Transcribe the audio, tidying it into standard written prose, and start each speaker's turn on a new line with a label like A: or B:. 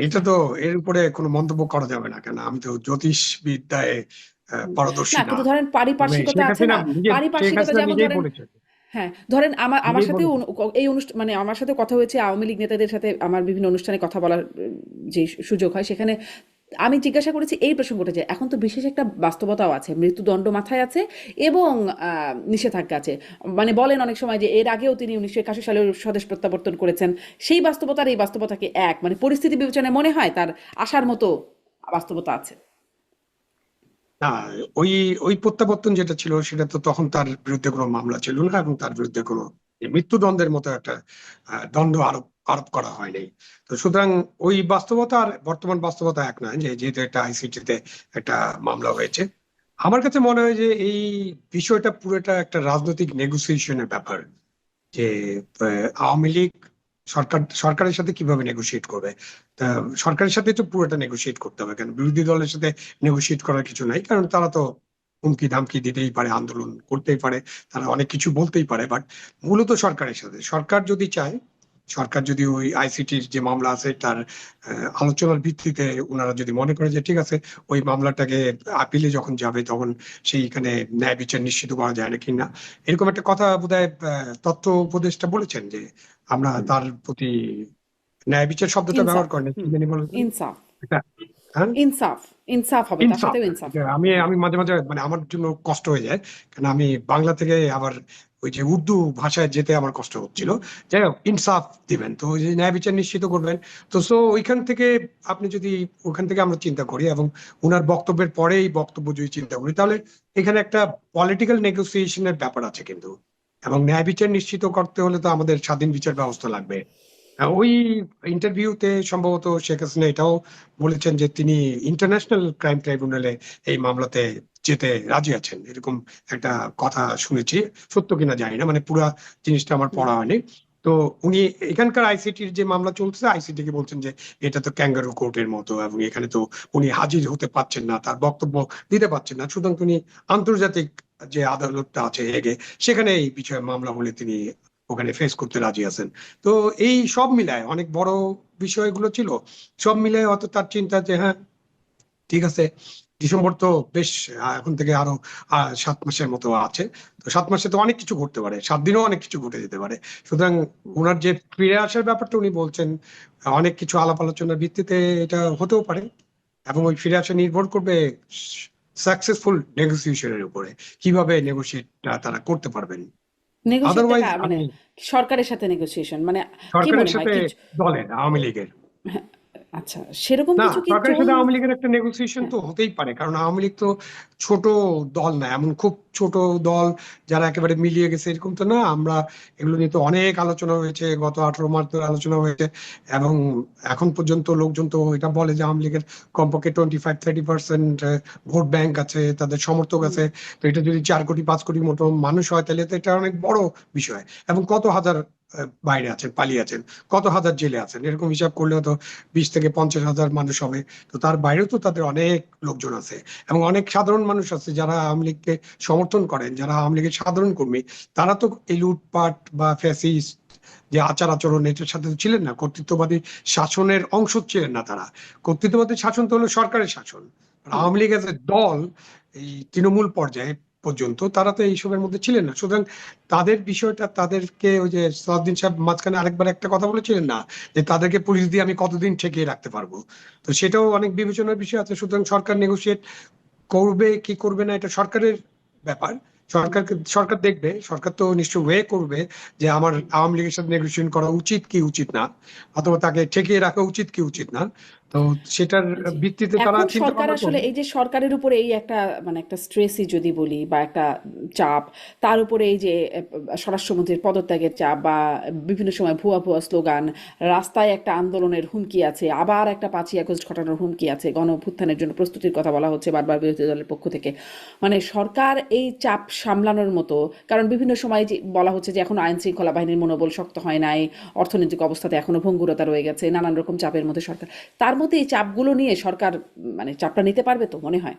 A: এটা তো এর উপরে কোনো মন্তব্য করা যাবে না, কেন আমি তো জ্যোতিষ বিদ্যায়
B: না
A: পারদর্শী না।
B: কিন্তু ধরেন
A: তবে
B: পারিপার্শ্বিকতা
A: শেখ
B: আছে
A: হাসিনা
B: না,
A: নিজে, শেখ
B: পারিপার্শ্বিকতা
A: হাসিনা
B: যেমন
A: নিজেই
B: ধরেন,
A: বলেছেন,
B: হ্যাঁ ধরেন আমার
A: নিজেই
B: সাথেও
A: বলেছেন।
B: এই অনুষ্ঠান মানে আমার সাথে কথা হয়েছে আওয়ামী লীগ নেতাদের সাথে, আমার বিভিন্ন অনুষ্ঠানে কথা বলার যে সুযোগ হয় সেখানে আমি জিজ্ঞাসা করেছি এই প্রসঙ্গটা, যে এখন তো বিশেষ একটা বাস্তবতাও আছে, মৃত্যুদণ্ড মাথায় আছে এবং নিষেধাজ্ঞা আছে। মানে বলেন অনেক সময় যে এর আগেও তিনি 1981 সালে স্বদেশ প্রত্যাবর্তন করেছেন, সেই বাস্তবতার এই বাস্তবতাকে এক মানে পরিস্থিতি বিবেচনায় মনে হয় তার আসার মতো বাস্তবতা আছে।
A: না, ওই ওই প্রত্যাবর্তন যেটা ছিল সেটা তো তখন তার বিরুদ্ধে কোনো মামলা ছিল না, এবং তার বিরুদ্ধে কোনো মৃত্যুদণ্ডের মতো একটা দণ্ড আরোপ আরোপ করা হয়নি। তো সুতরাং ওই বাস্তবতা আর বর্তমান বাস্তবতা এক নয়, যে যেহেতু একটা আইসিটিতে একটা মামলা হয়েছে। আমার কাছে মনে হয় যে এই বিষয়টা পুরোটা একটা রাজনৈতিক নেগোসিয়েশনের ব্যাপার। যে আওয়ামী লীগ সরকারের সাথে কিভাবে নেগোশিয়েট করবে। তা সরকারের সাথে তো পুরোটা নেগোশিয়েট করতে হবে, কেন বিরোধী দলের সাথে নেগোশিয়েট করার কিছু নাই, কারণ তারা তো হুমকি ধামকি দিতেই পারে, আন্দোলন করতেই পারে, তারা অনেক কিছু বলতেই পারে। বাট মূলত সরকারের সাথে, সরকার যদি চায়, সরকার যদি ওই আইসিটির যে মামলা আছে তার আলোচনার ভিত্তিতে ওনারা যদি মনে করে যে ঠিক আছে, ওই মামলাটাকে আপিলে যখন যাবে তখন সেইখানে ন্যায় বিচার নিশ্চিত করা যায় না কিনা, এরকম একটা কথা বোধহয় তথ্য উপদেষ্টা বলেছেন যে আমরা তার প্রতি ন্যায় বিচার শব্দটা ব্যবহার
B: ইনসাফ,
A: করেন কি জানি বলেছেন
B: ইনসাফ,
A: এটা। হ্যাঁ,
B: ইনসাফ, ইনসাফ হবে, তার
A: ইনসাফ।
B: সাথেও ইনসাফ হবে।
A: আমি আমি মাঝে মাঝে মানে আমার জন্য কষ্ট হয়ে যায়, কারণ আমি বাংলা থেকে আবার ওই যে উর্দু ভাষায় যেতে আমার কষ্ট হচ্ছিল। যাই হোক, ইনসাফ দিবেন তো, ওই যে ন্যায় বিচার নিশ্চিত করবেন। তো সো ওইখান থেকে আপনি যদি, ওখান থেকে আমরা চিন্তা করি এবং ওনার বক্তব্যের পরেই বক্তব্য যদি চিন্তা করি, তাহলে এখানে একটা পলিটিক্যাল নেগোসিয়েশনের ব্যাপার আছে কিন্তু। এবং ন্যায় বিচার নিশ্চিত করতে হলে তো আমাদের স্বাধীন বিচার ব্যবস্থা লাগবে। ওই ইন্টারভিউতে সম্ভবত শেখ হাসিনা এটাও বলেছেন যে তিনি ইন্টারন্যাশনাল ক্রাইম ট্রাইব্যুনালে এই মামলাতে যেতে রাজি আছেন, এরকম একটা কথা শুনেছি। সত্য কিনা জানি না, মানে পুরা জিনিসটা আমার পড়া হয়নি। তো উনি এখানকার আইসিটির যে মামলা চলছে, আইসিটি কে বলছেন যে এটা তো ক্যাঙ্গারু কোর্টের মতো, এবং এখানে তো উনি হাজির হতে পারছেন না, তার বক্তব্য দিতে পারছেন না, সুতরাং তিনি আন্তর্জাতিক যে আদালতটা আছে হেগে, সেখানে এই বিষয়ে মামলা হলে তিনি ওখানে ফেস করতে রাজি আছেন। তো এই সব মিলায় অনেক বড় বিষয়গুলো ছিল। সব মিলায় হয়তো তার চিন্তা যে হ্যাঁ, ঠিক আছে, ডিসেম্বর তো বেশ, এখন থেকে আরো 7 মাসের মতো আছে। তো 7 মাসে তো অনেক কিছু ঘটতে পারে, 7 দিনেও অনেক কিছু ঘটে যেতে পারে। সুতরাং ওনার যে ফিরে আসার ব্যাপারটা উনি বলছেন, অনেক কিছু আলাপ আলোচনার ভিত্তিতে এটা হতেও পারে। এবং ওই ফিরে আসা নির্ভর করবে সাকসেসফুল নেগোসিয়েশনের উপরে, কিভাবে নেগোসিয়েট তারা করতে পারবেন।
B: নেগোশিয়েটটা
A: আদারওয়াইজ
B: মানে
A: আমি
B: সরকারের সাথে নেগোসিয়েশন মানে কি
A: সরকারের
B: মনে হয়
A: সাথে
B: কিছু?
A: দলের, আওয়ামী লীগের,
B: আচ্ছা, সেরকম
A: না,
B: কিছু কি
A: সরকারের সাথে আওয়ামী লীগের একটা নেগোসিয়েশন
B: হ্যাঁ,
A: তো হতেই পারে, কারণ আওয়ামী লীগ তো ছোট দল না, এমন খুব ছোট দল যারা একেবারে মিলিয়ে গেছে এরকম তো না। আমরা এগুলো নিয়ে তো অনেক আলোচনা হয়েছে, গত 18 মাস ধরে আলোচনা হয়েছে। এবং এখন পর্যন্ত লোকজন তো এটা বলে যে আওয়ামী লীগের কমপক্ষে 25-30% ভোট ব্যাংক আছে, তাদের সমর্থক আছে। তো এটা যদি 4 কোটি 5 কোটি মতো মানুষ হয়, তাহলে তো এটা অনেক বড় বিষয়। এবং কত হাজার বাইরে আছেন, পালিয়ে আছেন, কত হাজার জেলে আছেন, এরকম হিসাব করলেও তো 20 থেকে 50 হাজার মানুষ হবে। তো তার বাইরেও তো তাদের অনেক লোকজন আছে, এবং অনেক সাধারণ মানুষ আছে যারা আওয়ামী লীগকে সমর্থন করেন, যারা আওয়ামী লীগের সাধারণ কর্মী। তারা তো এই লুটপাট বা ফ্যাসিস্ট যে আচার আচরণ, এটার সাথে তো ছিলেন না, কর্তৃত্ববাদী শাসনের অংশ ছিলেন না তারা। কর্তৃত্ববাদী শাসন তো হলো সরকারের শাসন। আর আওয়ামী লীগ এজ এ দল, এই তৃণমূল পর্যায়ে পর্যন্ত তারা তো এইসবের মধ্যে ছিলেন না। সুতরাং তাদের বিষয়টা, তাদেরকে ওই যে সালাউদ্দিন সাহেব মাঝখানে আরেকবার একটা কথা বলেছিলেন না, যে তাদেরকে পুলিশ দিয়ে আমি কতদিন ঠেকিয়ে রাখতে পারবো। তো সেটাও অনেক বিবেচনার বিষয় আছে। সুতরাং সরকার নেগোশিয়েট করবে কি করবে না, এটা সরকারের ব্যাপার। সরকার দেখবে, সরকার তো নিশ্চয় ওয়ে করবে যে আমার আওয়ামী লীগের সাথে নেগোসিয়েশন করা উচিত কি উচিত না, অথবা তাকে ঠেকিয়ে রাখা উচিত কি উচিত না। তো সেটার
B: জি।
A: ভিত্তিতে তারা
B: এখন
A: চিন্তা
B: সরকার
A: ভাবনা
B: আসলে
A: করবে।
B: এই যে সরকারের উপরে এই একটা মানে একটা স্ট্রেসই যদি বলি বা একটা চাপ, তার উপরে এই যে স্বরাষ্ট্রমন্ত্রীর পদত্যাগের চাপ বা বিভিন্ন সময় ভুয়া ভুয়া স্লোগান, রাস্তায় একটা আন্দোলনের হুমকি আছে, আবার একটা 5ই আগস্ট ঘটানোর হুমকি আছে, গণ অভ্যুত্থানের জন্য প্রস্তুতির কথা বলা হচ্ছে বারবার বিরোধী দলের পক্ষ থেকে। মানে সরকার এই চাপ সামলানোর মতো, কারণ বিভিন্ন সময় যে বলা হচ্ছে যে এখন আইন শৃঙ্খলা বাহিনীর মনোবল শক্ত হয় নাই, অর্থনৈতিক অবস্থাতে এখনো ভঙ্গুরতা রয়ে গেছে, নানান রকম চাপের মধ্যে সরকার, তার মধ্যে এই চাপগুলো নিয়ে সরকার মানে চাপটা নিতে পারবে তো মনে হয়?